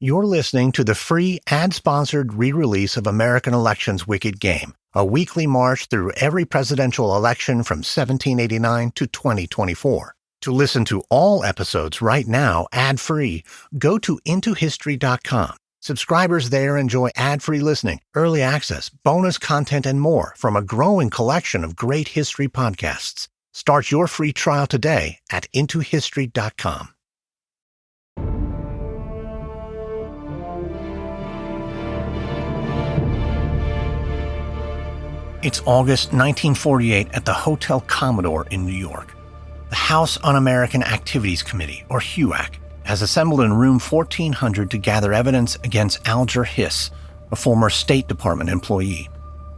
You're listening to the free ad-sponsored re-release of American Election's Wicked Game, a weekly march through every presidential election from 1789 to 2024. To listen to all episodes right now ad-free, go to intohistory.com. Subscribers there enjoy ad-free listening, early access, bonus content, and more from a growing collection of great history podcasts. Start your free trial today at intohistory.com. It's August 1948 at the Hotel Commodore in New York. The House Un-American Activities Committee, or HUAC, has assembled in room 1400 to gather evidence against Alger Hiss, a former State Department employee.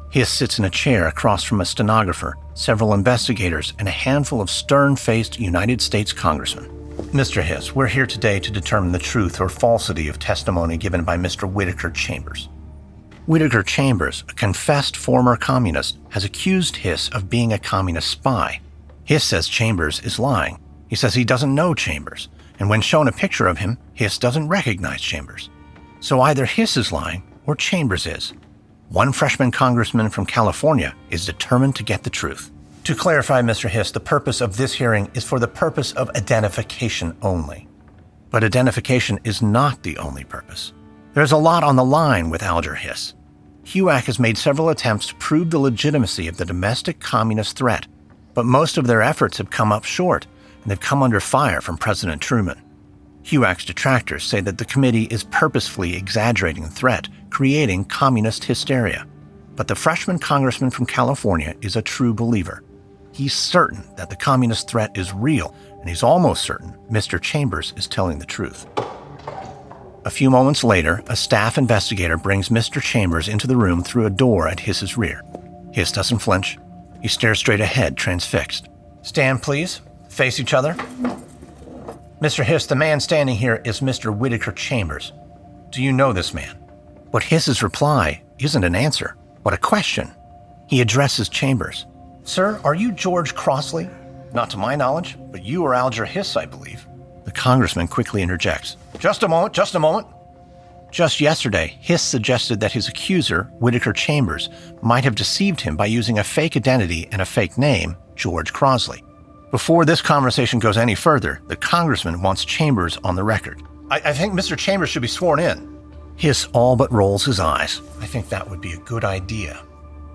Hiss sits in a chair across from a stenographer, several investigators, and a handful of stern-faced United States congressmen. Mr. Hiss, we're here today to determine the truth or falsity of testimony given by Mr. Whittaker Chambers. Whittaker Chambers, a confessed former communist, has accused Hiss of being a communist spy. Hiss says Chambers is lying. He says he doesn't know Chambers, and when shown a picture of him, Hiss doesn't recognize Chambers. So either Hiss is lying or Chambers is. One freshman congressman from California is determined to get the truth. To clarify, Mr. Hiss, the purpose of this hearing is for the purpose of identification only. But identification is not the only purpose. There's a lot on the line with Alger Hiss. HUAC has made several attempts to prove the legitimacy of the domestic communist threat, but most of their efforts have come up short, and they've come under fire from President Truman. HUAC's detractors say that the committee is purposefully exaggerating the threat, creating communist hysteria. But the freshman congressman from California is a true believer. He's certain that the communist threat is real, and he's almost certain Mr. Chambers is telling the truth. A few moments later, a staff investigator brings Mr. Chambers into the room through a door at Hiss's rear. Hiss doesn't flinch. He stares straight ahead, transfixed. Stand, please. Face each other. Mr. Hiss, the man standing here is Mr. Whittaker Chambers. Do you know this man? But Hiss's reply isn't an answer, but a question. He addresses Chambers. Sir, are you George Crossley? Not to my knowledge, but you are Alger Hiss, I believe. The congressman quickly interjects. Just a moment. Just yesterday, Hiss suggested that his accuser, Whittaker Chambers, might have deceived him by using a fake identity and a fake name, George Crossley. Before this conversation goes any further, the congressman wants Chambers on the record. I think Mr. Chambers should be sworn in. Hiss all but rolls his eyes. I think that would be a good idea.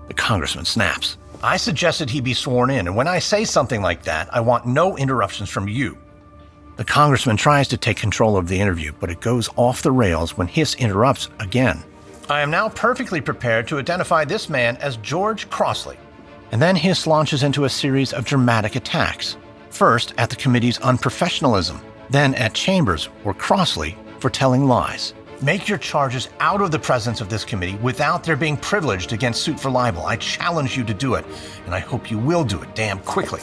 The congressman snaps. I suggested he be sworn in, and when I say something like that, I want no interruptions from you. The congressman tries to take control of the interview, but it goes off the rails when Hiss interrupts again. I am now perfectly prepared to identify this man as George Crossley. And then Hiss launches into a series of dramatic attacks. First at the committee's unprofessionalism, then at Chambers, or Crossley, for telling lies. Make your charges out of the presence of this committee without their being privileged against suit for libel. I challenge you to do it, and I hope you will do it damn quickly.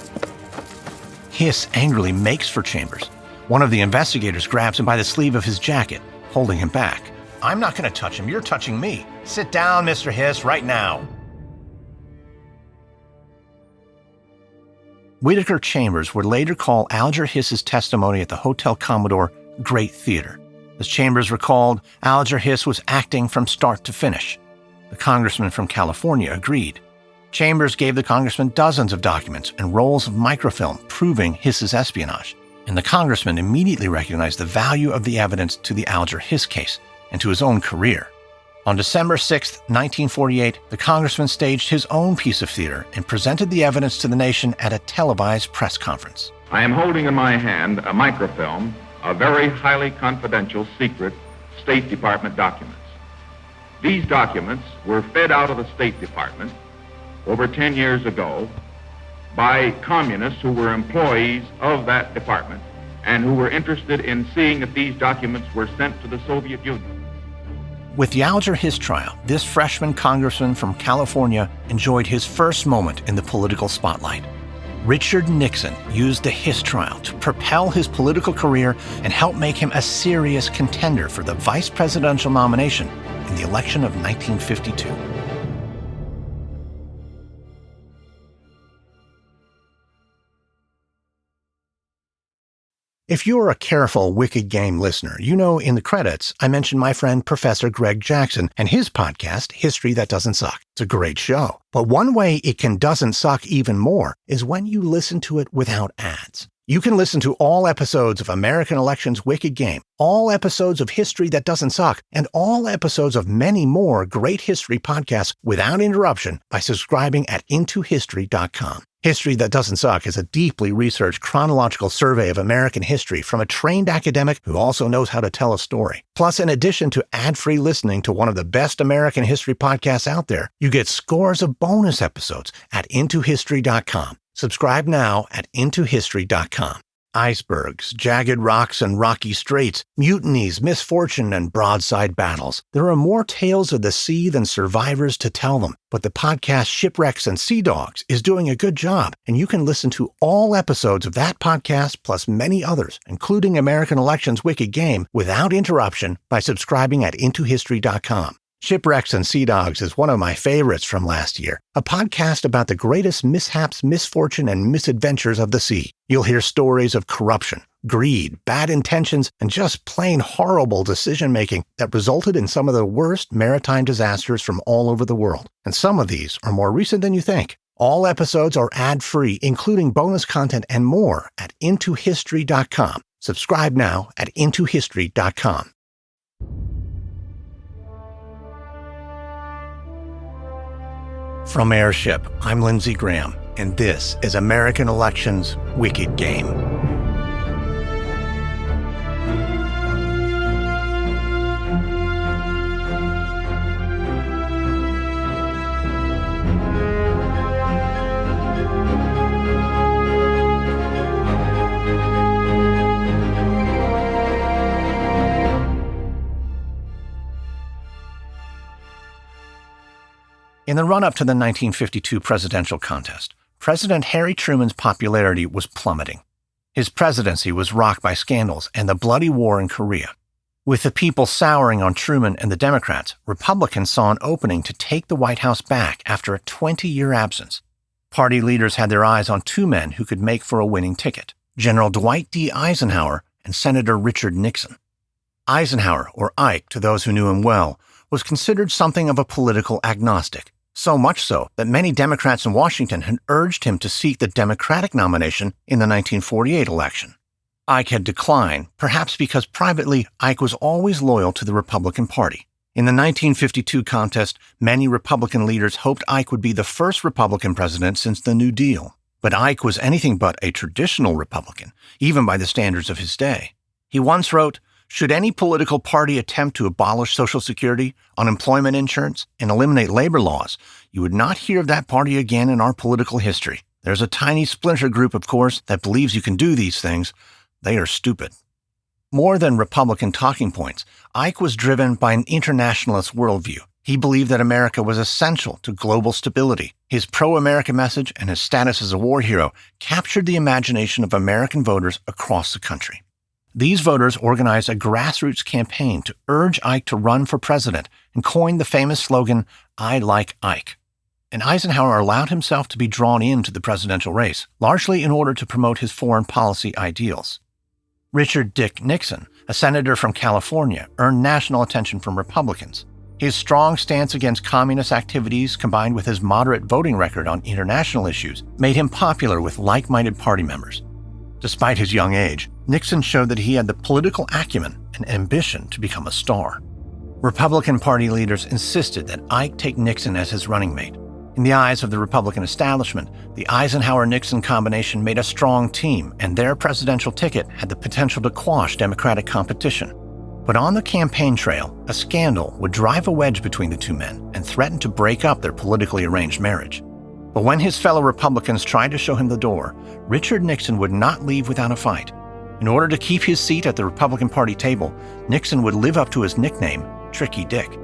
Hiss angrily makes for Chambers. One of the investigators grabs him by the sleeve of his jacket, holding him back. I'm not going to touch him. You're touching me. Sit down, Mr. Hiss, right now. Whittaker Chambers would later call Alger Hiss's testimony at the Hotel Commodore great theater. As Chambers recalled, Alger Hiss was acting from start to finish. The congressman from California agreed. Chambers gave the congressman dozens of documents and rolls of microfilm proving Hiss's espionage. And the congressman immediately recognized the value of the evidence to the Alger Hiss case and to his own career. On December 6, 1948, the congressman staged his own piece of theater and presented the evidence to the nation at a televised press conference. I am holding in my hand a microfilm of very highly confidential, secret State Department documents. These documents were fed out of the State Department over 10 years ago by communists who were employees of that department and who were interested in seeing if these documents were sent to the Soviet Union. With the Alger Hiss trial, this freshman congressman from California enjoyed his first moment in the political spotlight. Richard Nixon used the Hiss trial to propel his political career and help make him a serious contender for the vice presidential nomination in the election of 1952. If you're a careful Wicked Game listener, you know in the credits I mentioned my friend Professor Greg Jackson and his podcast, History That Doesn't Suck. It's a great show. But one way it doesn't suck even more is when you listen to it without ads. You can listen to all episodes of American Elections Wicked Game, all episodes of History That Doesn't Suck, and all episodes of many more great history podcasts without interruption by subscribing at intohistory.com. History That Doesn't Suck is a deeply researched chronological survey of American history from a trained academic who also knows how to tell a story. Plus, in addition to ad-free listening to one of the best American history podcasts out there, you get scores of bonus episodes at intohistory.com. Subscribe now at intohistory.com. Icebergs, jagged rocks and rocky straits, mutinies, misfortune, and broadside battles. There are more tales of the sea than survivors to tell them, but the podcast Shipwrecks and Sea Dogs is doing a good job, and you can listen to all episodes of that podcast plus many others, including American Elections Wicked Game, without interruption by subscribing at intohistory.com. Shipwrecks and Sea Dogs is one of my favorites from last year, a podcast about the greatest mishaps, misfortune, and misadventures of the sea. You'll hear stories of corruption, greed, bad intentions, and just plain horrible decision-making that resulted in some of the worst maritime disasters from all over the world. And some of these are more recent than you think. All episodes are ad-free, including bonus content and more at intohistory.com. Subscribe now at intohistory.com. From Airship, I'm Lindsey Graham, and this is American Elections Wicked Game. In the run-up to the 1952 presidential contest, President Harry Truman's popularity was plummeting. His presidency was rocked by scandals and the bloody war in Korea. With the people souring on Truman and the Democrats, Republicans saw an opening to take the White House back after a 20-year absence. Party leaders had their eyes on two men who could make for a winning ticket: General Dwight D. Eisenhower and Senator Richard Nixon. Eisenhower, or Ike to those who knew him well, was considered something of a political agnostic. So much so that many Democrats in Washington had urged him to seek the Democratic nomination in the 1948 election. Ike had declined, perhaps because privately Ike was always loyal to the Republican Party. In the 1952 contest, many Republican leaders hoped Ike would be the first Republican president since the New Deal. But Ike was anything but a traditional Republican, even by the standards of his day. He once wrote, "Should any political party attempt to abolish Social Security, unemployment insurance, and eliminate labor laws, you would not hear of that party again in our political history. There's a tiny splinter group, of course, that believes you can do these things. They are stupid." More than Republican talking points, Ike was driven by an internationalist worldview. He believed that America was essential to global stability. His pro-America message and his status as a war hero captured the imagination of American voters across the country. These voters organized a grassroots campaign to urge Ike to run for president and coined the famous slogan, "I like Ike." And Eisenhower allowed himself to be drawn into the presidential race, largely in order to promote his foreign policy ideals. Richard Dick Nixon, a senator from California, earned national attention from Republicans. His strong stance against communist activities, combined with his moderate voting record on international issues, made him popular with like-minded party members. Despite his young age, Nixon showed that he had the political acumen and ambition to become a star. Republican Party leaders insisted that Ike take Nixon as his running mate. In the eyes of the Republican establishment, the Eisenhower-Nixon combination made a strong team, and their presidential ticket had the potential to quash Democratic competition. But on the campaign trail, a scandal would drive a wedge between the two men and threaten to break up their politically arranged marriage. But when his fellow Republicans tried to show him the door, Richard Nixon would not leave without a fight. In order to keep his seat at the Republican Party table, Nixon would live up to his nickname, Tricky Dick.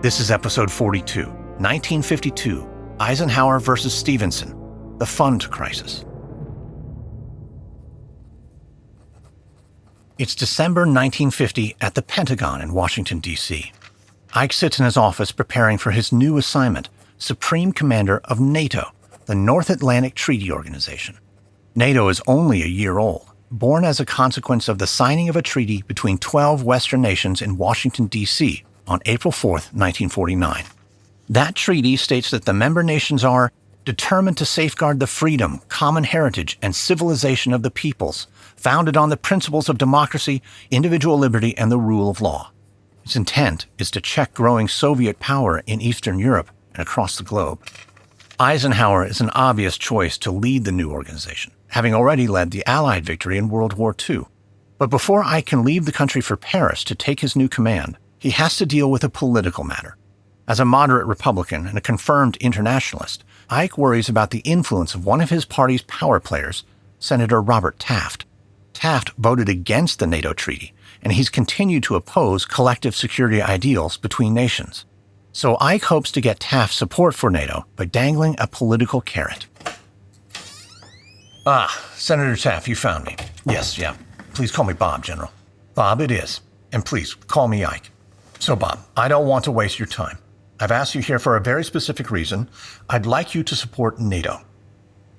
This is episode 42, 1952, Eisenhower versus Stevenson, the Fund Crisis. It's December 1950 at the Pentagon in Washington, D.C. Ike sits in his office preparing for his new assignment, Supreme Commander of NATO, the North Atlantic Treaty Organization. NATO is only a year old. born as a consequence of the signing of a treaty between 12 Western nations in Washington, D.C. on April 4, 1949. That treaty states that the member nations are determined to safeguard the freedom, common heritage, and civilization of the peoples, founded on the principles of democracy, individual liberty, and the rule of law. Its intent is to check growing Soviet power in Eastern Europe and across the globe. Eisenhower is an obvious choice to lead the new organization, having already led the Allied victory in World War II. But before Ike can leave the country for Paris to take his new command, he has to deal with a political matter. As a moderate Republican and a confirmed internationalist, Ike worries about the influence of one of his party's power players, Senator Robert Taft. Taft voted against the NATO treaty, and he's continued to oppose collective security ideals between nations. So Ike hopes to get Taft's support for NATO by dangling a political carrot. Senator Taft, you found me. Yes, yeah. Please call me Bob, General. Bob, it is. And please, call me Ike. So, Bob, I don't want to waste your time. I've asked you here for a very specific reason. I'd like you to support NATO.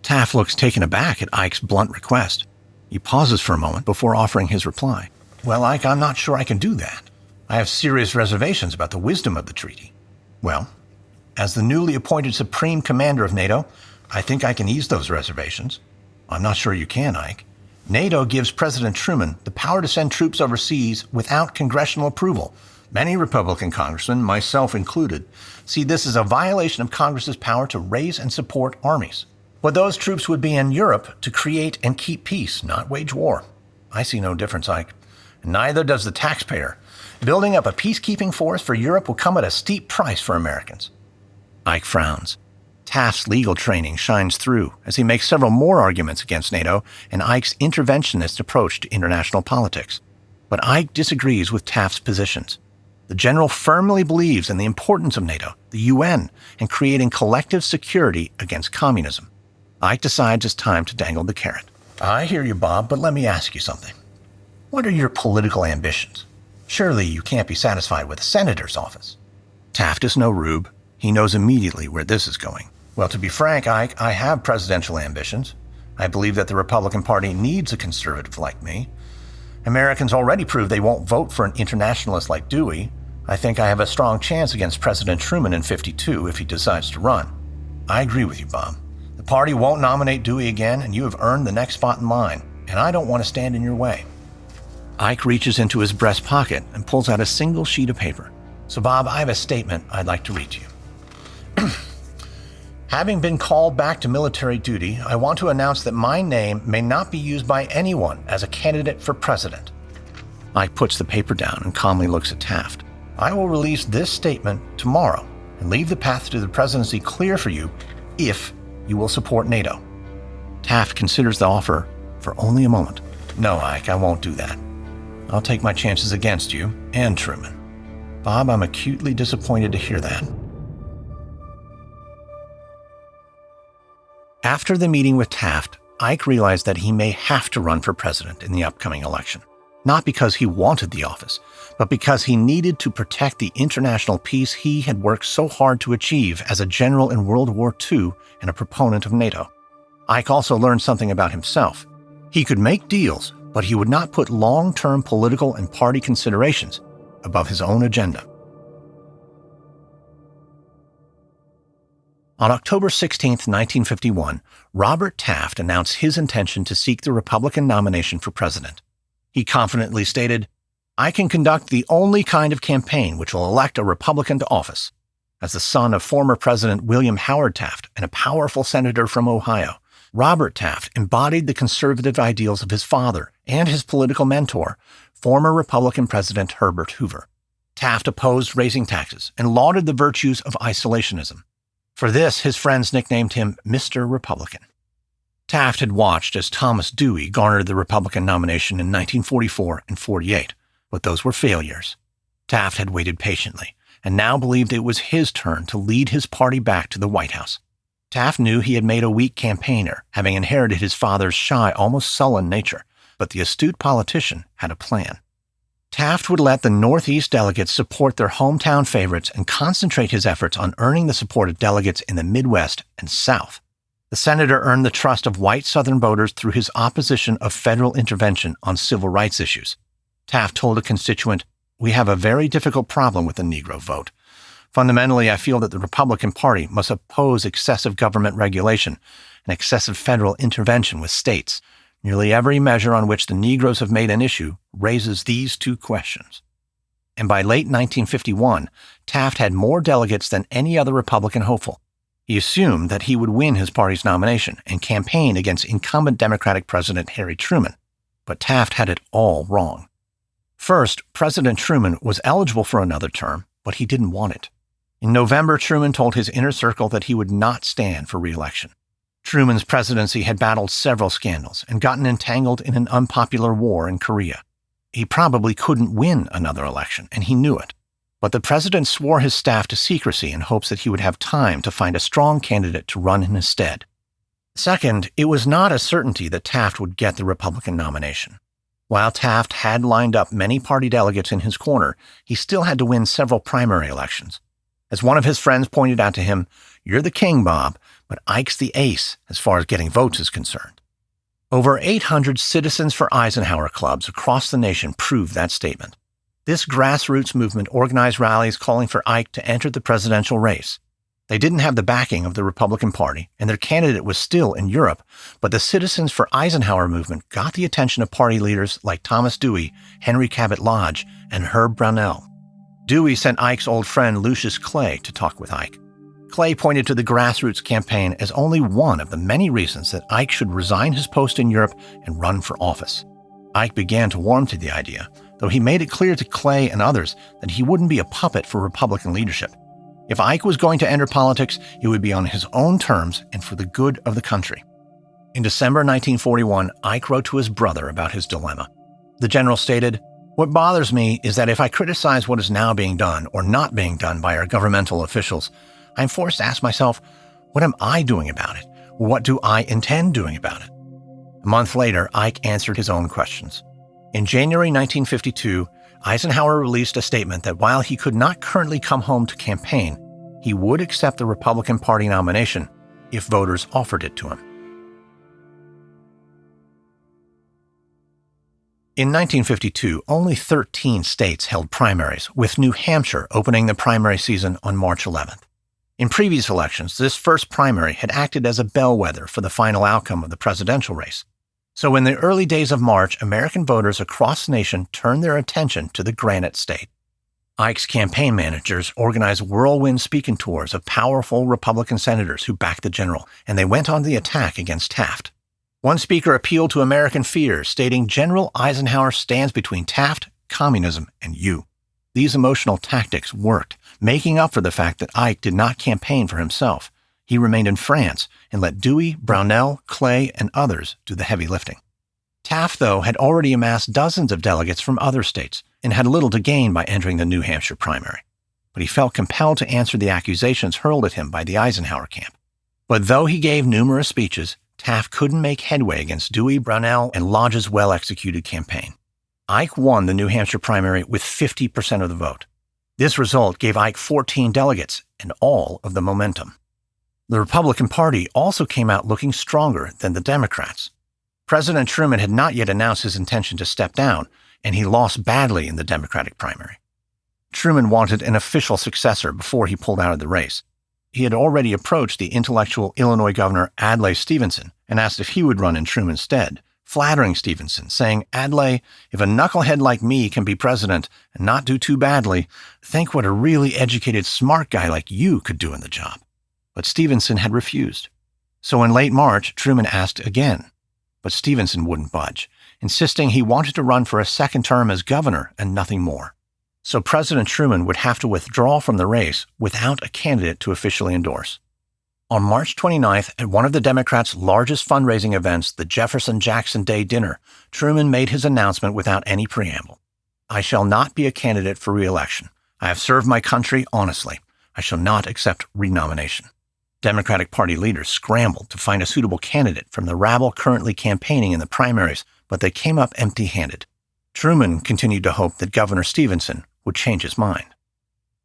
Taft looks taken aback at Ike's blunt request. He pauses for a moment before offering his reply. Well, Ike, I'm not sure I can do that. I have serious reservations about the wisdom of the treaty. Well, as the newly appointed Supreme Commander of NATO, I think I can ease those reservations. I'm not sure you can, Ike. NATO gives President Truman the power to send troops overseas without congressional approval. Many Republican congressmen, myself included, see this as a violation of Congress's power to raise and support armies. But those troops would be in Europe to create and keep peace, not wage war. I see no difference, Ike. Neither does the taxpayer. Building up a peacekeeping force for Europe will come at a steep price for Americans. Ike frowns. Taft's legal training shines through as he makes several more arguments against NATO and Ike's interventionist approach to international politics. But Ike disagrees with Taft's positions. The general firmly believes in the importance of NATO, the UN, and creating collective security against communism. Ike decides it's time to dangle the carrot. I hear you, Bob, but let me ask you something. What are your political ambitions? Surely you can't be satisfied with a senator's office. Taft is no rube. He knows immediately where this is going. Well, to be frank, Ike, I have presidential ambitions. I believe that the Republican Party needs a conservative like me. Americans already proved they won't vote for an internationalist like Dewey. I think I have a strong chance against President Truman in '52 if he decides to run. I agree with you, Bob. The party won't nominate Dewey again, and you have earned the next spot in line, and I don't want to stand in your way. Ike reaches into his breast pocket and pulls out a single sheet of paper. So, Bob, I have a statement I'd like to read to you. Having been called back to military duty, I want to announce that my name may not be used by anyone as a candidate for president. Ike puts the paper down and calmly looks at Taft. I will release this statement tomorrow and leave the path to the presidency clear for you if you will support NATO. Taft considers the offer for only a moment. No, Ike, I won't do that. I'll take my chances against you and Truman. Bob, I'm acutely disappointed to hear that. After the meeting with Taft, Ike realized that he may have to run for president in the upcoming election. Not because he wanted the office, but because he needed to protect the international peace he had worked so hard to achieve as a general in World War II and a proponent of NATO. Ike also learned something about himself. He could make deals, but he would not put long-term political and party considerations above his own agenda. On October 16, 1951, Robert Taft announced his intention to seek the Republican nomination for president. He confidently stated, I can conduct the only kind of campaign which will elect a Republican to office. As the son of former President William Howard Taft and a powerful senator from Ohio, Robert Taft embodied the conservative ideals of his father and his political mentor, former Republican President Herbert Hoover. Taft opposed raising taxes and lauded the virtues of isolationism. For this, his friends nicknamed him Mr. Republican. Taft had watched as Thomas Dewey garnered the Republican nomination in 1944 and 48, but those were failures. Taft had waited patiently and now believed it was his turn to lead his party back to the White House. Taft knew he had made a weak campaigner, having inherited his father's shy, almost sullen nature, but the astute politician had a plan. Taft would let the Northeast delegates support their hometown favorites and concentrate his efforts on earning the support of delegates in the Midwest and South. The senator earned the trust of white Southern voters through his opposition of federal intervention on civil rights issues. Taft told a constituent, "We have a very difficult problem with the Negro vote. Fundamentally, I feel that the Republican Party must oppose excessive government regulation and excessive federal intervention with states. Nearly every measure on which the Negroes have made an issue raises these two questions." And by late 1951, Taft had more delegates than any other Republican hopeful. He assumed that he would win his party's nomination and campaign against incumbent Democratic President Harry Truman. But Taft had it all wrong. First, President Truman was eligible for another term, but he didn't want it. In November, Truman told his inner circle that he would not stand for re-election. Truman's presidency had battled several scandals and gotten entangled in an unpopular war in Korea. He probably couldn't win another election, and he knew it. But the president swore his staff to secrecy in hopes that he would have time to find a strong candidate to run in his stead. Second, it was not a certainty that Taft would get the Republican nomination. While Taft had lined up many party delegates in his corner, he still had to win several primary elections. As one of his friends pointed out to him, "You're the king, Bob, but Ike's the ace as far as getting votes is concerned." Over 800 Citizens for Eisenhower clubs across the nation proved that statement. This grassroots movement organized rallies calling for Ike to enter the presidential race. They didn't have the backing of the Republican Party, and their candidate was still in Europe, but the Citizens for Eisenhower movement got the attention of party leaders like Thomas Dewey, Henry Cabot Lodge, and Herb Brownell. Dewey sent Ike's old friend Lucius Clay to talk with Ike. Clay pointed to the grassroots campaign as only one of the many reasons that Ike should resign his post in Europe and run for office. Ike began to warm to the idea, though he made it clear to Clay and others that he wouldn't be a puppet for Republican leadership. If Ike was going to enter politics, it would be on his own terms and for the good of the country. In December 1941, Ike wrote to his brother about his dilemma. The general stated, "What bothers me is that if I criticize what is now being done or not being done by our governmental officials, I'm forced to ask myself, what am I doing about it? What do I intend doing about it?" A month later, Ike answered his own questions. In January 1952, Eisenhower released a statement that while he could not currently come home to campaign, he would accept the Republican Party nomination if voters offered it to him. In 1952, only 13 states held primaries, with New Hampshire opening the primary season on March 11th. In previous elections, this first primary had acted as a bellwether for the final outcome of the presidential race. So in the early days of March, American voters across the nation turned their attention to the Granite State. Ike's campaign managers organized whirlwind speaking tours of powerful Republican senators who backed the general, and they went on the attack against Taft. One speaker appealed to American fears, stating General Eisenhower stands between Taft, communism, and you. These emotional tactics worked, making up for the fact that Ike did not campaign for himself. He remained in France and let Dewey, Brownell, Clay, and others do the heavy lifting. Taft, though, had already amassed dozens of delegates from other states and had little to gain by entering the New Hampshire primary. But he felt compelled to answer the accusations hurled at him by the Eisenhower camp. But though he gave numerous speeches, Taft couldn't make headway against Dewey, Brownell, and Lodge's well-executed campaign. Ike won the New Hampshire primary with 50% of the vote. This result gave Ike 14 delegates and all of the momentum. The Republican Party also came out looking stronger than the Democrats. President Truman had not yet announced his intention to step down, and he lost badly in the Democratic primary. Truman wanted an official successor before he pulled out of the race. He had already approached the intellectual Illinois governor Adlai Stevenson and asked if he would run in Truman's stead, flattering Stevenson, saying, "Adlai, if a knucklehead like me can be president and not do too badly, think what a really educated, smart guy like you could do in the job." But Stevenson had refused. So in late March, Truman asked again. But Stevenson wouldn't budge, insisting he wanted to run for a second term as governor and nothing more. So President Truman would have to withdraw from the race without a candidate to officially endorse. On March 29th, at one of the Democrats' largest fundraising events, the Jefferson-Jackson Day Dinner, Truman made his announcement without any preamble. "I shall not be a candidate for re-election. I have served my country honestly. I shall not accept renomination." Democratic Party leaders scrambled to find a suitable candidate from the rabble currently campaigning in the primaries, but they came up empty-handed. Truman continued to hope that Governor Stevenson would change his mind.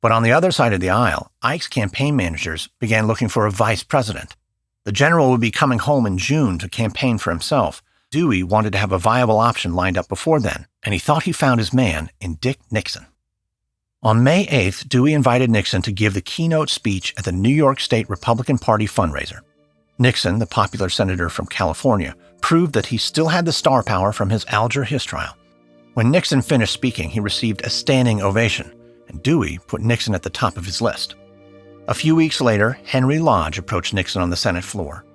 But on the other side of the aisle, Ike's campaign managers began looking for a vice president. The general would be coming home in June to campaign for himself. Dewey wanted to have a viable option lined up before then, and he thought he found his man in Dick Nixon. On May 8th, Dewey invited Nixon to give the keynote speech at the New York State Republican Party fundraiser. Nixon, the popular senator from California, proved that he still had the star power from his Alger Hiss trial. When Nixon finished speaking, he received a standing ovation, and Dewey put Nixon at the top of his list. A few weeks later, Henry Lodge approached Nixon on the Senate floor.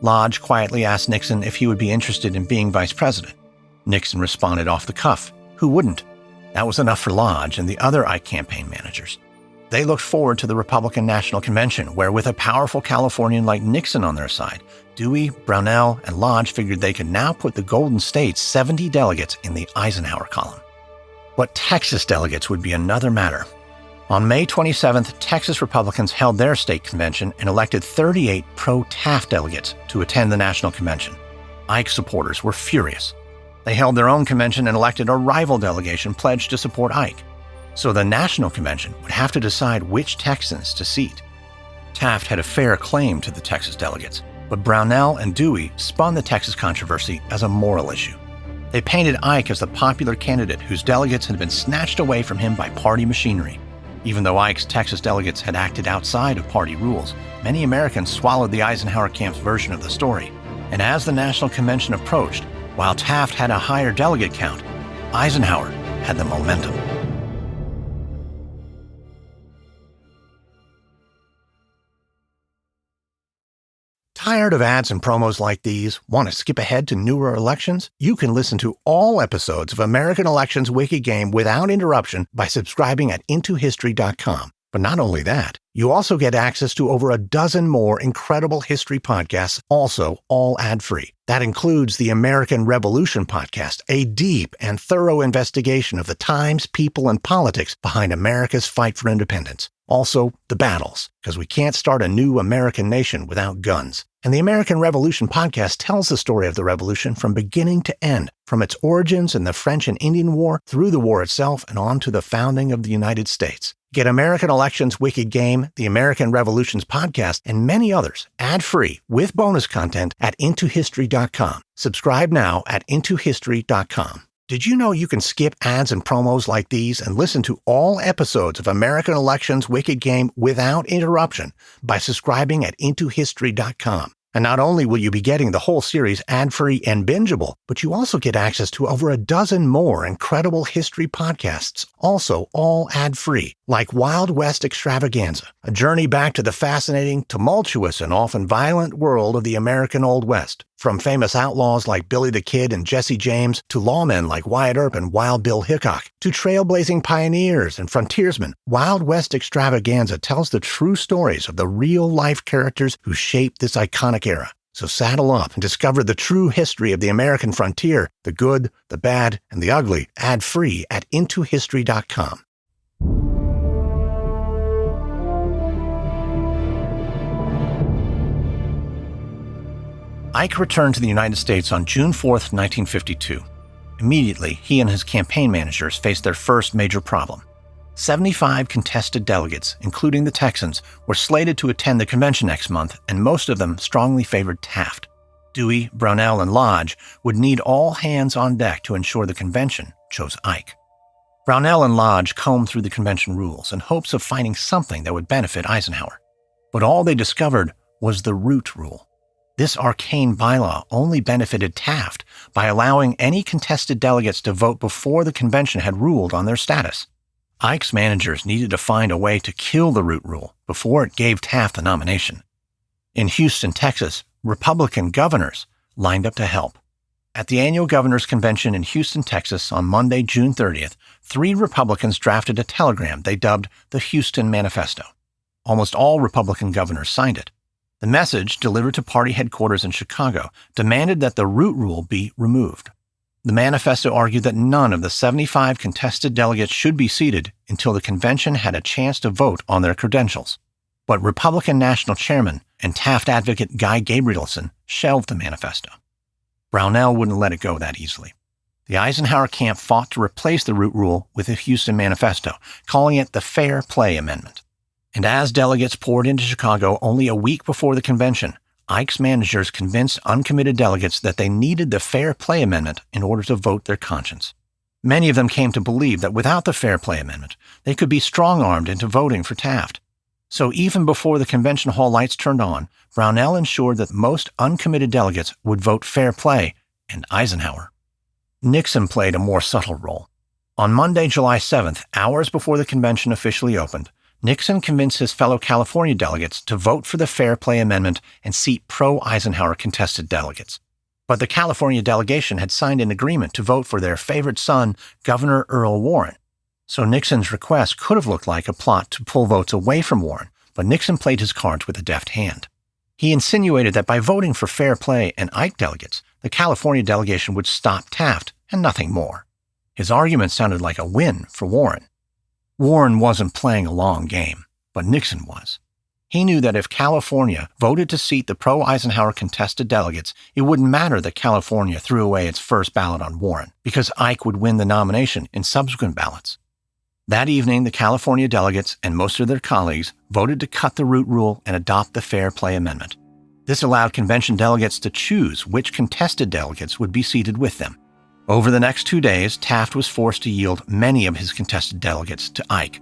Lodge quietly asked Nixon if he would be interested in being vice president. Nixon responded off the cuff. Who wouldn't? That was enough for Lodge and the other Ike campaign managers. They looked forward to the Republican National Convention, where with a powerful Californian like Nixon on their side, Dewey, Brownell, and Lodge figured they could now put the Golden State's 70 delegates in the Eisenhower column. But Texas delegates would be another matter. On May 27th, Texas Republicans held their state convention and elected 38 pro-Taft delegates to attend the National Convention. Ike supporters were furious. They held their own convention and elected a rival delegation pledged to support Ike. So the National Convention would have to decide which Texans to seat. Taft had a fair claim to the Texas delegates, but Brownell and Dewey spun the Texas controversy as a moral issue. They painted Ike as the popular candidate whose delegates had been snatched away from him by party machinery. Even though Ike's Texas delegates had acted outside of party rules, many Americans swallowed the Eisenhower camp's version of the story. And as the National Convention approached, while Taft had a higher delegate count, Eisenhower had the momentum. Tired of ads and promos like these? Want to skip ahead to newer elections? You can listen to all episodes of American Elections Wicked Game without interruption by subscribing at intohistory.com. But not only that, you also get access to over a dozen more incredible history podcasts, also all ad-free. That includes the American Revolution podcast, a deep and thorough investigation of the times, people, and politics behind America's fight for independence. Also, the battles, because we can't start a new American nation without guns. And the American Revolution podcast tells the story of the revolution from beginning to end, from its origins in the French and Indian War, through the war itself, and on to the founding of the United States. Get American Elections Wicked Game, the American Revolutions podcast, and many others ad-free with bonus content at intohistory.com. Subscribe now at intohistory.com. Did you know you can skip ads and promos like these and listen to all episodes of American Elections Wicked Game without interruption by subscribing at intohistory.com? And not only will you be getting the whole series ad-free and bingeable, but you also get access to over a dozen more incredible history podcasts, also all ad-free, like Wild West Extravaganza, a journey back to the fascinating, tumultuous, and often violent world of the American Old West. From famous outlaws like Billy the Kid and Jesse James, to lawmen like Wyatt Earp and Wild Bill Hickok, to trailblazing pioneers and frontiersmen, Wild West Extravaganza tells the true stories of the real-life characters who shaped this iconic era. So saddle up and discover the true history of the American frontier, the good, the bad, and the ugly, ad-free at intohistory.com. Ike returned to the United States on June 4, 1952. Immediately, he and his campaign managers faced their first major problem. 75 contested delegates, including the Texans, were slated to attend the convention next month, and most of them strongly favored Taft. Dewey, Brownell, and Lodge would need all hands on deck to ensure the convention chose Ike. Brownell and Lodge combed through the convention rules in hopes of finding something that would benefit Eisenhower. But all they discovered was the root rule. This arcane bylaw only benefited Taft by allowing any contested delegates to vote before the convention had ruled on their status. Ike's managers needed to find a way to kill the root rule before it gave Taft the nomination. In Houston, Texas, Republican governors lined up to help. At the annual Governors Convention in Houston, Texas on Monday, June 30th, 3 Republicans drafted a telegram they dubbed the Houston Manifesto. Almost all Republican governors signed it. The message, delivered to party headquarters in Chicago, demanded that the root rule be removed. The manifesto argued that none of the 75 contested delegates should be seated until the convention had a chance to vote on their credentials. But Republican National Chairman and Taft advocate Guy Gabrielson shelved the manifesto. Brownell wouldn't let it go that easily. The Eisenhower camp fought to replace the root rule with the Houston Manifesto, calling it the Fair Play Amendment. And as delegates poured into Chicago only a week before the convention, Ike's managers convinced uncommitted delegates that they needed the Fair Play Amendment in order to vote their conscience. Many of them came to believe that without the Fair Play Amendment, they could be strong-armed into voting for Taft. So even before the convention hall lights turned on, Brownell ensured that most uncommitted delegates would vote fair play and Eisenhower. Nixon played a more subtle role. On Monday, July 7th, hours before the convention officially opened, Nixon convinced his fellow California delegates to vote for the Fair Play Amendment and seat pro-Eisenhower contested delegates. But the California delegation had signed an agreement to vote for their favorite son, Governor Earl Warren. So Nixon's request could have looked like a plot to pull votes away from Warren, but Nixon played his cards with a deft hand. He insinuated that by voting for fair play and Ike delegates, the California delegation would stop Taft and nothing more. His argument sounded like a win for Warren. Warren wasn't playing a long game, but Nixon was. He knew that if California voted to seat the pro-Eisenhower contested delegates, it wouldn't matter that California threw away its first ballot on Warren, because Ike would win the nomination in subsequent ballots. That evening, the California delegates and most of their colleagues voted to cut the root rule and adopt the Fair Play Amendment. This allowed convention delegates to choose which contested delegates would be seated with them. Over the next 2 days, Taft was forced to yield many of his contested delegates to Ike.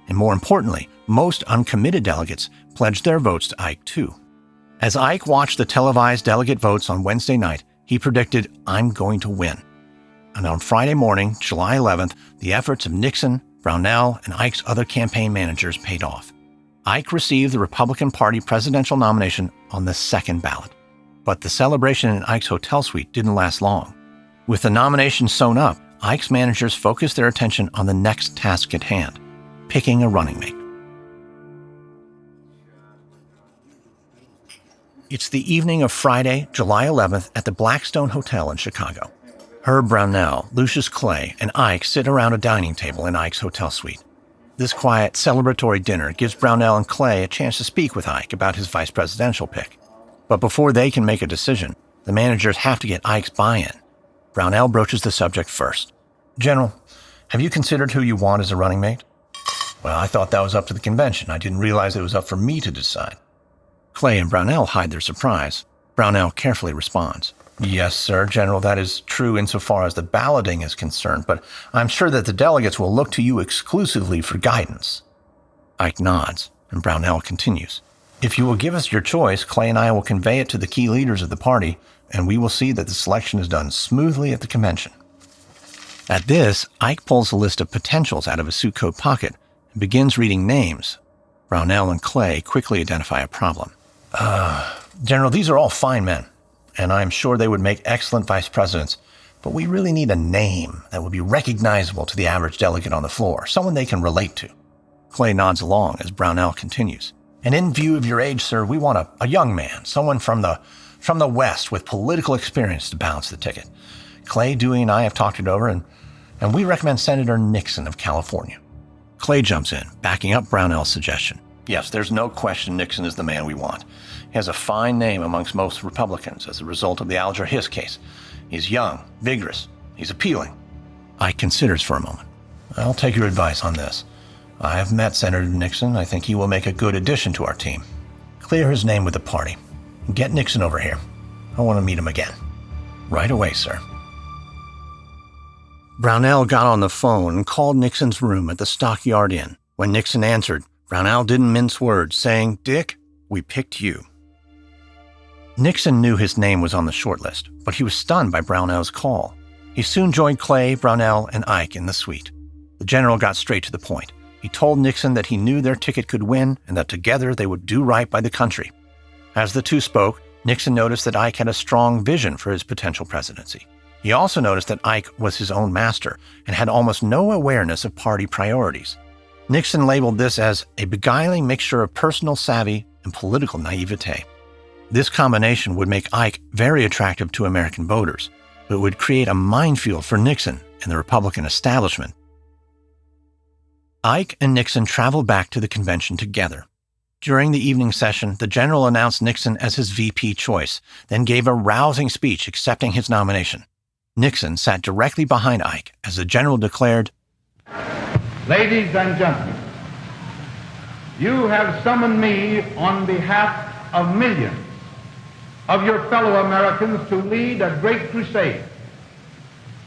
And more importantly, most uncommitted delegates pledged their votes to Ike too. As Ike watched the televised delegate votes on Wednesday night, he predicted, "I'm going to win." And on Friday morning, July 11th, the efforts of Nixon, Brownell, and Ike's other campaign managers paid off. Ike received the Republican Party presidential nomination on the second ballot. But the celebration in Ike's hotel suite didn't last long. With the nomination sewn up, Ike's managers focused their attention on the next task at hand, picking a running mate. It's the evening of Friday, July 11th at the Blackstone Hotel in Chicago. Herb Brownell, Lucius Clay, and Ike sit around a dining table in Ike's hotel suite. This quiet, celebratory dinner gives Brownell and Clay a chance to speak with Ike about his vice presidential pick. But before they can make a decision, the managers have to get Ike's buy-in. Brownell broaches the subject first. "General, have you considered who you want as a running mate?" "Well, I thought that was up to the convention. I didn't realize it was up for me to decide." Clay and Brownell hide their surprise. Brownell carefully responds. "Yes, sir, General, that is true insofar as the balloting is concerned, but I'm sure that the delegates will look to you exclusively for guidance." Ike nods, and Brownell continues. "If you will give us your choice, Clay and I will convey it to the key leaders of the party, and we will see that the selection is done smoothly at the convention." At this, Ike pulls a list of potentials out of his suit coat pocket and begins reading names. Brownell and Clay quickly identify a problem. General, these are all fine men, and I'm sure they would make excellent vice presidents, but we really need a name that would be recognizable to the average delegate on the floor, someone they can relate to." Clay nods along as Brownell continues. "And in view of your age, sir, we want a young man, someone from the West with political experience to balance the ticket. Clay, Dewey, and I have talked it over, and we recommend Senator Nixon of California." Clay jumps in, backing up Brownell's suggestion. "Yes, there's no question Nixon is the man we want. He has a fine name amongst most Republicans as a result of the Alger Hiss case. He's young, vigorous, he's appealing." Ike considers for a moment. "I'll take your advice on this. I have met Senator Nixon. I think he will make a good addition to our team. Clear his name with the party. Get Nixon over here. I want to meet him again." "Right away, sir." Brownell got on the phone and called Nixon's room at the Stockyard Inn. When Nixon answered, Brownell didn't mince words, saying, "Dick, we picked you." Nixon knew his name was on the short list, but he was stunned by Brownell's call. He soon joined Clay, Brownell, and Ike in the suite. The general got straight to the point. He told Nixon that he knew their ticket could win and that together they would do right by the country. As the two spoke, Nixon noticed that Ike had a strong vision for his potential presidency. He also noticed that Ike was his own master and had almost no awareness of party priorities. Nixon labeled this as a beguiling mixture of personal savvy and political naivete. This combination would make Ike very attractive to American voters, but it would create a minefield for Nixon and the Republican establishment. Ike and Nixon traveled back to the convention together. During the evening session, the general announced Nixon as his VP choice, then gave a rousing speech accepting his nomination. Nixon sat directly behind Ike as the general declared, "Ladies and gentlemen, you have summoned me on behalf of millions of your fellow Americans to lead a great crusade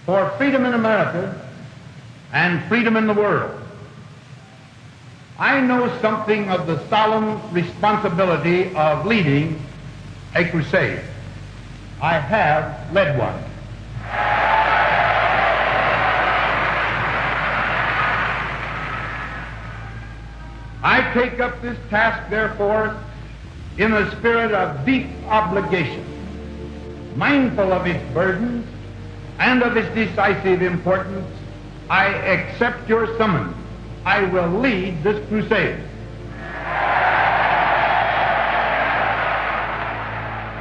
for freedom in America and freedom in the world. I know something of the solemn responsibility of leading a crusade. I have led one. I take up this task, therefore, in a spirit of deep obligation, mindful of its burdens and of its decisive importance. I accept your summons. I will lead this crusade.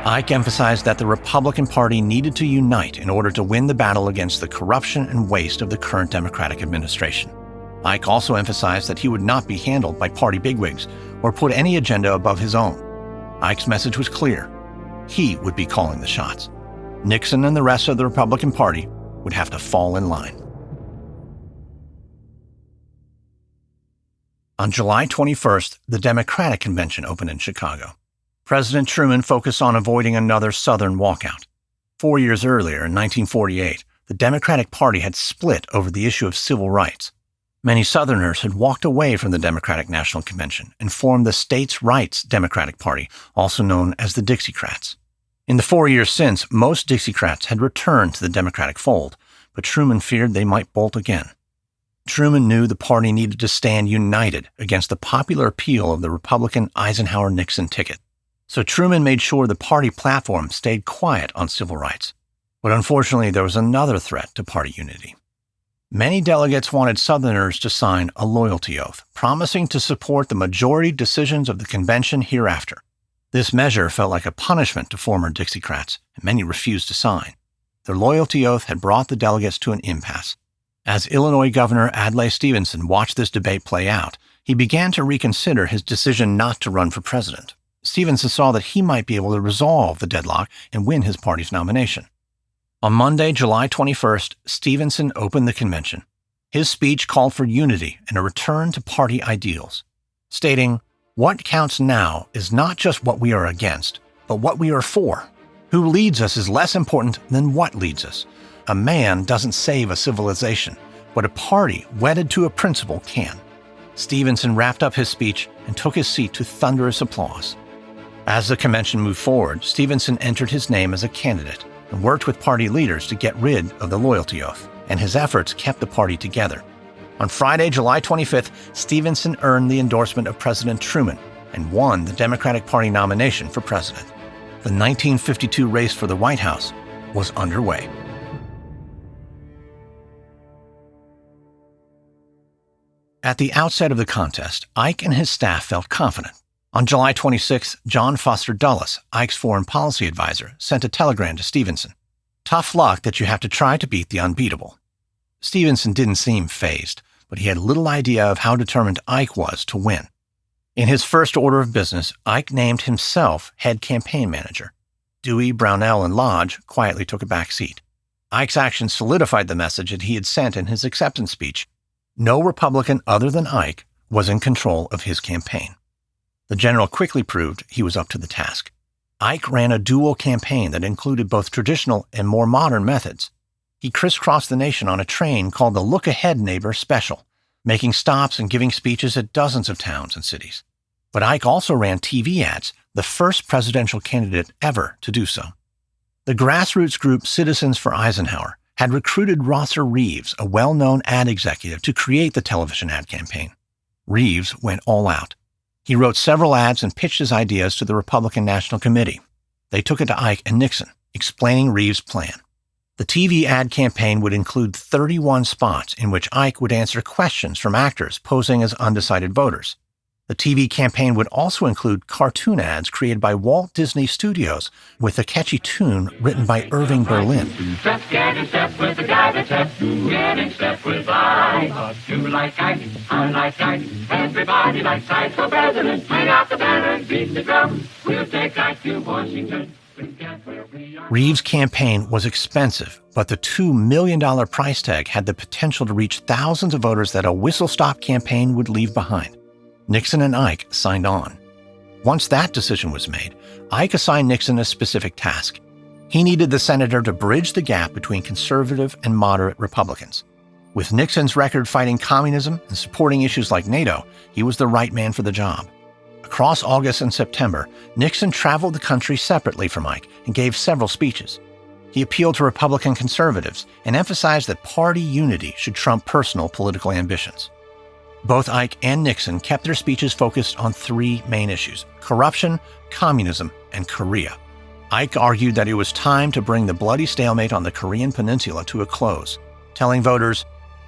Ike emphasized that the Republican Party needed to unite in order to win the battle against the corruption and waste of the current Democratic administration. Ike also emphasized that he would not be handled by party bigwigs or put any agenda above his own. Ike's message was clear. He would be calling the shots. Nixon and the rest of the Republican Party would have to fall in line. On July 21st, the Democratic Convention opened in Chicago. President Truman focused on avoiding another Southern walkout. 4 years earlier, in 1948, the Democratic Party had split over the issue of civil rights. Many Southerners had walked away from the Democratic National Convention and formed the States' Rights Democratic Party, also known as the Dixiecrats. In the 4 years since, most Dixiecrats had returned to the Democratic fold, but Truman feared they might bolt again. Truman knew the party needed to stand united against the popular appeal of the Republican Eisenhower-Nixon ticket. So Truman made sure the party platform stayed quiet on civil rights. But unfortunately, there was another threat to party unity. Many delegates wanted Southerners to sign a loyalty oath, promising to support the majority decisions of the convention hereafter. This measure felt like a punishment to former Dixiecrats, and many refused to sign. Their loyalty oath had brought the delegates to an impasse. As Illinois Governor Adlai Stevenson watched this debate play out, he began to reconsider his decision not to run for president. Stevenson saw that he might be able to resolve the deadlock and win his party's nomination. On Monday, July 21st, Stevenson opened the convention. His speech called for unity and a return to party ideals, stating, "What counts now is not just what we are against, but what we are for. Who leads us is less important than what leads us. A man doesn't save a civilization, but a party wedded to a principle can." Stevenson wrapped up his speech and took his seat to thunderous applause. As the convention moved forward, Stevenson entered his name as a candidate and worked with party leaders to get rid of the loyalty oath, and his efforts kept the party together. On Friday, July 25th, Stevenson earned the endorsement of President Truman and won the Democratic Party nomination for president. The 1952 race for the White House was underway. At the outset of the contest, Ike and his staff felt confident. On July 26, John Foster Dulles, Ike's foreign policy advisor, sent a telegram to Stevenson. "Tough luck that you have to try to beat the unbeatable." Stevenson didn't seem fazed, but he had little idea of how determined Ike was to win. In his first order of business, Ike named himself head campaign manager. Dewey, Brownell, and Lodge quietly took a back seat. Ike's actions solidified the message that he had sent in his acceptance speech. No Republican other than Ike was in control of his campaign. The general quickly proved he was up to the task. Ike ran a dual campaign that included both traditional and more modern methods. He crisscrossed the nation on a train called the Look Ahead Neighbor Special, making stops and giving speeches at dozens of towns and cities. But Ike also ran TV ads, the first presidential candidate ever to do so. The grassroots group Citizens for Eisenhower had recruited Rosser Reeves, a well-known ad executive, to create the television ad campaign. Reeves went all out. He wrote several ads and pitched his ideas to the Republican National Committee. They took it to Ike and Nixon, explaining Reeves' plan. The TV ad campaign would include 31 spots in which Ike would answer questions from actors posing as undecided voters. The TV campaign would also include cartoon ads created by Walt Disney Studios with a catchy tune written by Irving Berlin. Let's get in step with the guy that's up. Get in step with Ike. You like Ike, I like Ike. Everybody likes Ike for president. Hang out the banner, beat the drum. We'll take Ike to Washington. Reeves' campaign was expensive, but the $2 million price tag had the potential to reach thousands of voters that a whistle-stop campaign would leave behind. Nixon and Ike signed on. Once that decision was made, Ike assigned Nixon a specific task. He needed the senator to bridge the gap between conservative and moderate Republicans. With Nixon's record fighting communism and supporting issues like NATO, he was the right man for the job. Across August and September, Nixon traveled the country separately from Ike and gave several speeches. He appealed to Republican conservatives and emphasized that party unity should trump personal political ambitions. Both Ike and Nixon kept their speeches focused on three main issues: corruption, communism, and Korea. Ike argued that it was time to bring the bloody stalemate on the Korean peninsula to a close, telling voters,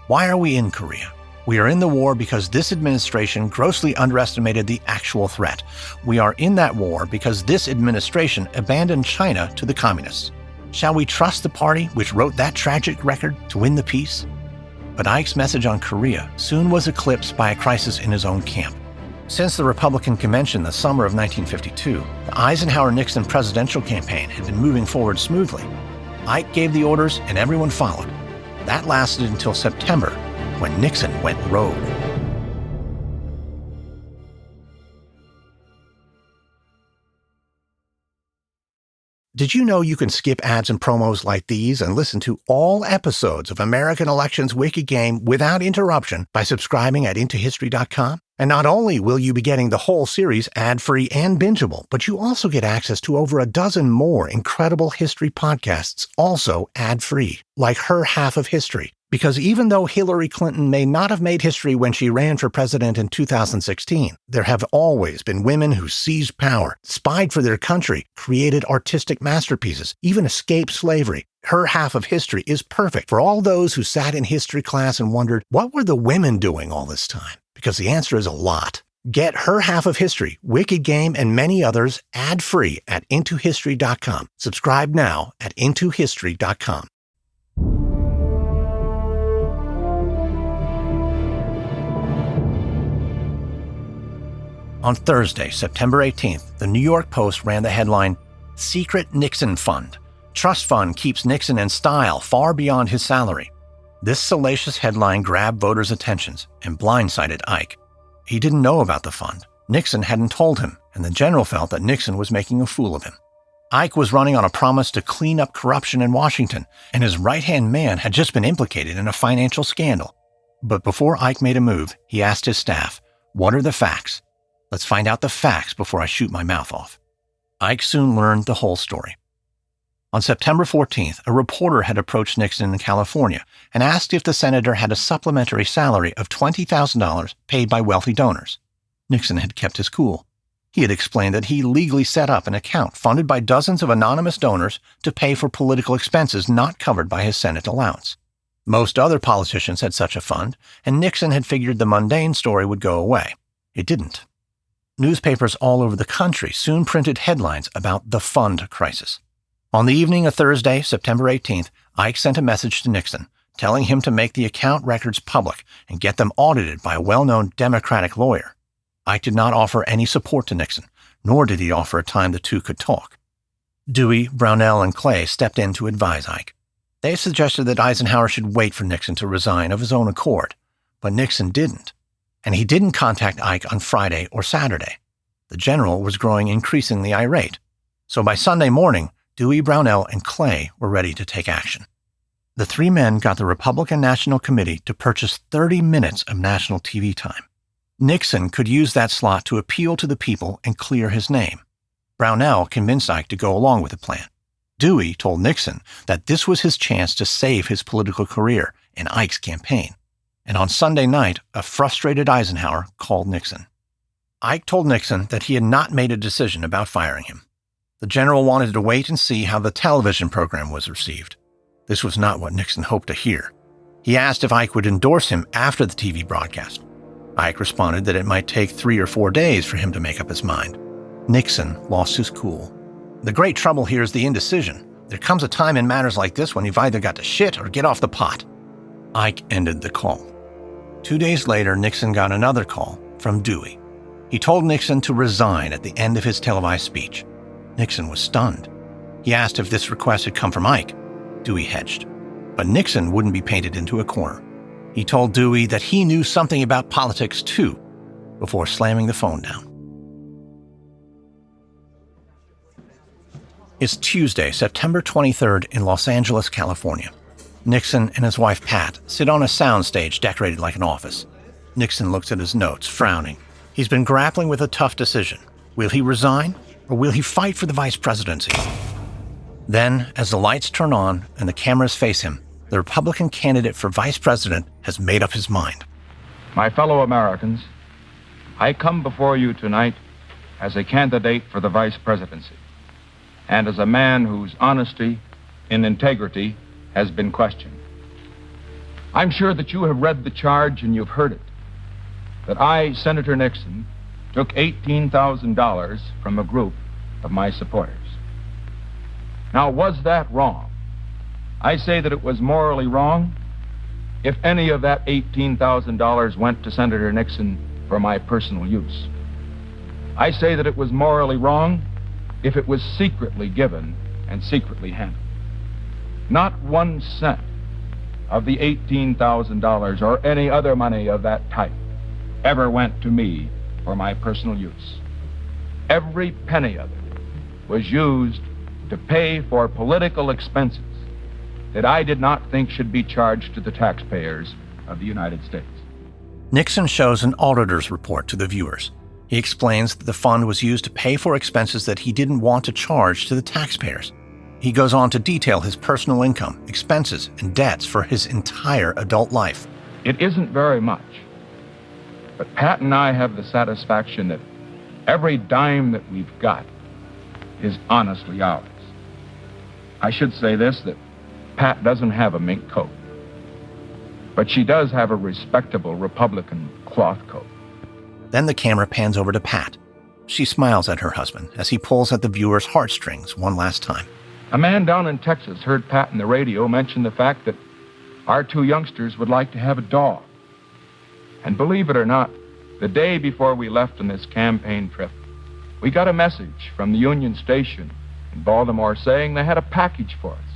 "Why are we in Korea? We are in the war because this administration grossly underestimated the actual threat. We are in that war because this administration abandoned China to the communists. Shall we trust the party which wrote that tragic record to win the peace?" But Ike's message on Korea soon was eclipsed by a crisis in his own camp. Since the Republican convention the summer of 1952, the Eisenhower-Nixon presidential campaign had been moving forward smoothly. Ike gave the orders and everyone followed. That lasted until September, when Nixon went rogue. Did you know you can skip ads and promos like these and listen to all episodes of American Elections Wicked Game without interruption by subscribing at IntoHistory.com? And not only will you be getting the whole series ad-free and bingeable, but you also get access to over a dozen more incredible history podcasts, also ad-free, like Her Half of History. Because even though Hillary Clinton may not have made history when she ran for president in 2016, there have always been women who seized power, spied for their country, created artistic masterpieces, even escaped slavery. Her Half of History is perfect for all those who sat in history class and wondered, what were the women doing all this time? Because the answer is a lot. Get Her Half of History, Wicked Game, and many others ad-free at IntoHistory.com. Subscribe now at IntoHistory.com. On Thursday, September 18th, the New York Post ran the headline, "Secret Nixon Fund. Trust Fund Keeps Nixon in Style Far Beyond His Salary." This salacious headline grabbed voters' attentions and blindsided Ike. He didn't know about the fund. Nixon hadn't told him, and the general felt that Nixon was making a fool of him. Ike was running on a promise to clean up corruption in Washington, and his right-hand man had just been implicated in a financial scandal. But before Ike made a move, he asked his staff, "What are the facts? Let's find out the facts before I shoot my mouth off." Ike soon learned the whole story. On September 14th, a reporter had approached Nixon in California and asked if the senator had a supplementary salary of $20,000 paid by wealthy donors. Nixon had kept his cool. He had explained that he legally set up an account funded by dozens of anonymous donors to pay for political expenses not covered by his Senate allowance. Most other politicians had such a fund, and Nixon had figured the mundane story would go away. It didn't. Newspapers all over the country soon printed headlines about the fund crisis. On the evening of Thursday, September 18th, Ike sent a message to Nixon, telling him to make the account records public and get them audited by a well-known Democratic lawyer. Ike did not offer any support to Nixon, nor did he offer a time the two could talk. Dewey, Brownell, and Clay stepped in to advise Ike. They suggested that Eisenhower should wait for Nixon to resign of his own accord, but Nixon didn't, and he didn't contact Ike on Friday or Saturday. The general was growing increasingly irate, so by Sunday morning, Dewey, Brownell, and Clay were ready to take action. The three men got the Republican National Committee to purchase 30 minutes of national TV time. Nixon could use that slot to appeal to the people and clear his name. Brownell convinced Ike to go along with the plan. Dewey told Nixon that this was his chance to save his political career and Ike's campaign. And on Sunday night, a frustrated Eisenhower called Nixon. Ike told Nixon that he had not made a decision about firing him. The general wanted to wait and see how the television program was received. This was not what Nixon hoped to hear. He asked if Ike would endorse him after the TV broadcast. Ike responded that it might take 3 or 4 days for him to make up his mind. Nixon lost his cool. The great trouble here is the indecision. There comes a time in matters like this when you've either got to shit or get off the pot. Ike ended the call. 2 days later, Nixon got another call from Dewey. He told Nixon to resign at the end of his televised speech. Nixon was stunned. He asked if this request had come from Ike. Dewey hedged. But Nixon wouldn't be painted into a corner. He told Dewey that he knew something about politics too, before slamming the phone down. It's Tuesday, September 23rd in Los Angeles, California. Nixon and his wife Pat sit on a soundstage decorated like an office. Nixon looks at his notes, frowning. He's been grappling with a tough decision. Will he resign, or will he fight for the vice presidency? Then, as the lights turn on and the cameras face him, the Republican candidate for vice president has made up his mind. My fellow Americans, I come before you tonight as a candidate for the vice presidency, and as a man whose honesty and integrity has been questioned. I'm sure that you have read the charge and you've heard it, that I, Senator Nixon, took $18,000 from a group of my supporters. Now, was that wrong? I say that it was morally wrong if any of that $18,000 went to Senator Nixon for my personal use. I say that it was morally wrong if it was secretly given and secretly handled. Not 1 cent of the $18,000 or any other money of that type ever went to me for my personal use. Every penny of it was used to pay for political expenses that I did not think should be charged to the taxpayers of the United States. Nixon shows an auditor's report to the viewers. He explains that the fund was used to pay for expenses that he didn't want to charge to the taxpayers. He goes on to detail his personal income, expenses, and debts for his entire adult life. It isn't very much, but Pat and I have the satisfaction that every dime that we've got is honestly ours. I should say this, that Pat doesn't have a mink coat, but she does have a respectable Republican cloth coat. Then the camera pans over to Pat. She smiles at her husband as he pulls at the viewer's heartstrings one last time. A man down in Texas heard Pat on the radio mention the fact that our 2 youngsters would like to have a dog. And believe it or not, the day before we left on this campaign trip, we got a message from the Union Station in Baltimore saying they had a package for us.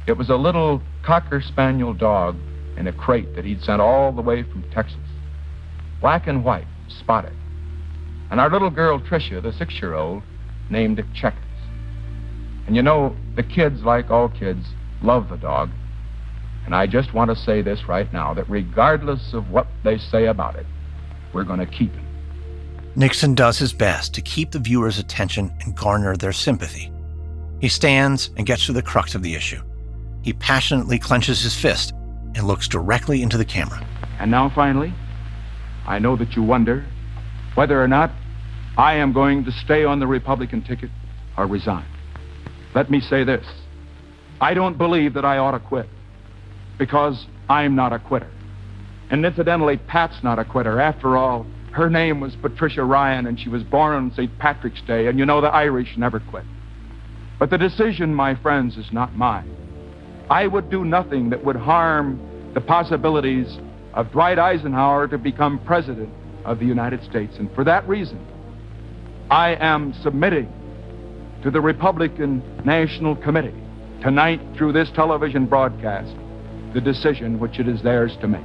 It was a little Cocker Spaniel dog in a crate that he'd sent all the way from Texas. Black and white, spotted. And our little girl, Tricia, the 6-year-old, named it Checkers. And you know, the kids, like all kids, love the dog. And I just want to say this right now, that regardless of what they say about it, we're going to keep him. Nixon does his best to keep the viewers' attention and garner their sympathy. He stands and gets to the crux of the issue. He passionately clenches his fist and looks directly into the camera. And now, finally, I know that you wonder whether or not I am going to stay on the Republican ticket or resign. Let me say this. I don't believe that I ought to quit, because I'm not a quitter. And incidentally, Pat's not a quitter. After all, her name was Patricia Ryan, and she was born on St. Patrick's Day, and you know the Irish never quit. But the decision, my friends, is not mine. I would do nothing that would harm the possibilities of Dwight Eisenhower to become president of the United States. And for that reason, I am submitting to the Republican National Committee tonight through this television broadcast the decision which it is theirs to make.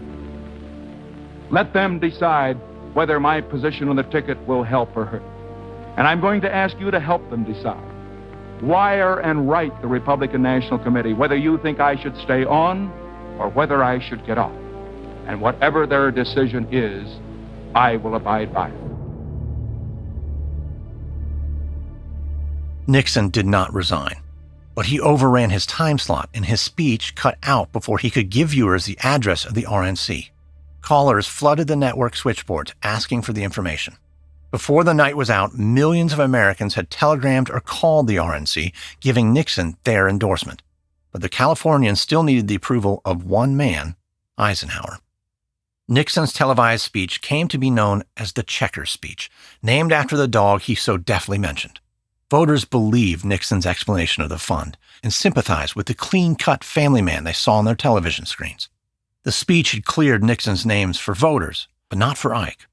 Let them decide whether my position on the ticket will help or hurt. And I'm going to ask you to help them decide. Wire and write the Republican National Committee whether you think I should stay on or whether I should get off. And whatever their decision is, I will abide by it. Nixon did not resign, but he overran his time slot and his speech cut out before he could give viewers the address of the RNC. Callers flooded the network switchboards asking for the information. Before the night was out, millions of Americans had telegrammed or called the RNC, giving Nixon their endorsement. But the Californians still needed the approval of one man, Eisenhower. Nixon's televised speech came to be known as the Checkers speech, named after the dog he so deftly mentioned. Voters believed Nixon's explanation of the fund and sympathized with the clean-cut family man they saw on their television screens. The speech had cleared Nixon's names for voters, but not for Ike.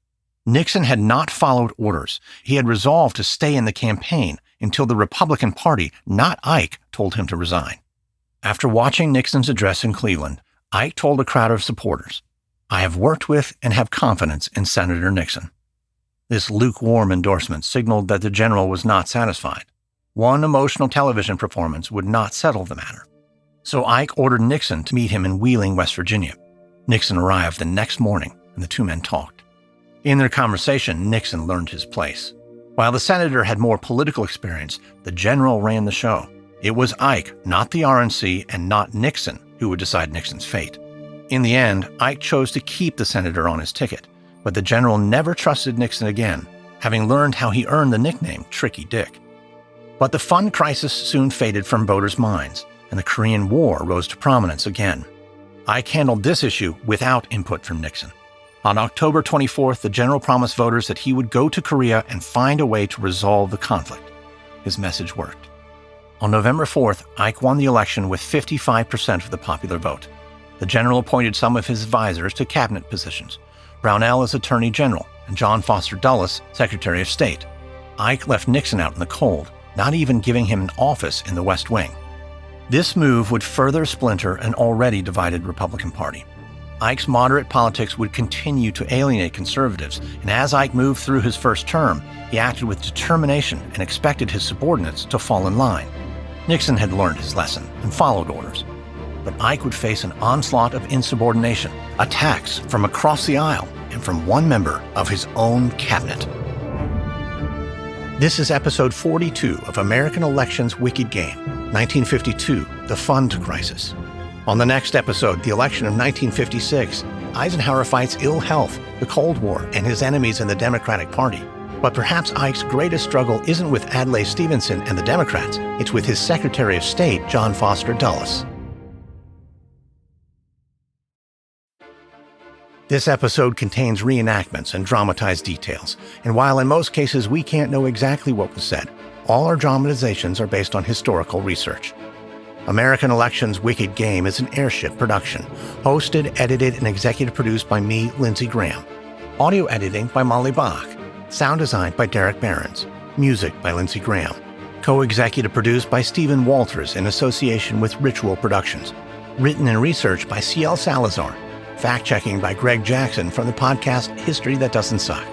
Nixon had not followed orders. He had resolved to stay in the campaign until the Republican Party, not Ike, told him to resign. After watching Nixon's address in Cleveland, Ike told a crowd of supporters, "I have worked with and have confidence in Senator Nixon." This lukewarm endorsement signaled that the general was not satisfied. One emotional television performance would not settle the matter. So Ike ordered Nixon to meet him in Wheeling, West Virginia. Nixon arrived the next morning, and the two men talked. In their conversation, Nixon learned his place. While the senator had more political experience, the general ran the show. It was Ike, not the RNC, and not Nixon, who would decide Nixon's fate. In the end, Ike chose to keep the senator on his ticket, but the general never trusted Nixon again, having learned how he earned the nickname Tricky Dick. But the fund crisis soon faded from voters' minds, and the Korean War rose to prominence again. Ike handled this issue without input from Nixon. On October 24th, the general promised voters that he would go to Korea and find a way to resolve the conflict. His message worked. On November 4th, Ike won the election with 55% of the popular vote. The general appointed some of his advisors to cabinet positions, Brownell as Attorney General and John Foster Dulles, Secretary of State. Ike left Nixon out in the cold, not even giving him an office in the West Wing. This move would further splinter an already divided Republican Party. Ike's moderate politics would continue to alienate conservatives, and as Ike moved through his first term, he acted with determination and expected his subordinates to fall in line. Nixon had learned his lesson and followed orders. But Ike would face an onslaught of insubordination, attacks from across the aisle, and from one member of his own cabinet. This is episode 42 of American Elections Wicked Game, 1952, The Fund Crisis. On the next episode, the election of 1956, Eisenhower fights ill health, the Cold War, and his enemies in the Democratic Party. But perhaps Ike's greatest struggle isn't with Adlai Stevenson and the Democrats, it's with his Secretary of State, John Foster Dulles. This episode contains reenactments and dramatized details, and while in most cases we can't know exactly what was said, all our dramatizations are based on historical research. American Elections Wicked Game is an Airship production, hosted, edited, and executive produced by me, Lindsey Graham. Audio editing by Molly Bach. Sound design by Derek Behrens. Music by Lindsey Graham. Co-executive produced by Stephen Walters in association with Ritual Productions. Written and researched by C.L. Salazar. Fact-checking by Greg Jackson from the podcast History That Doesn't Suck.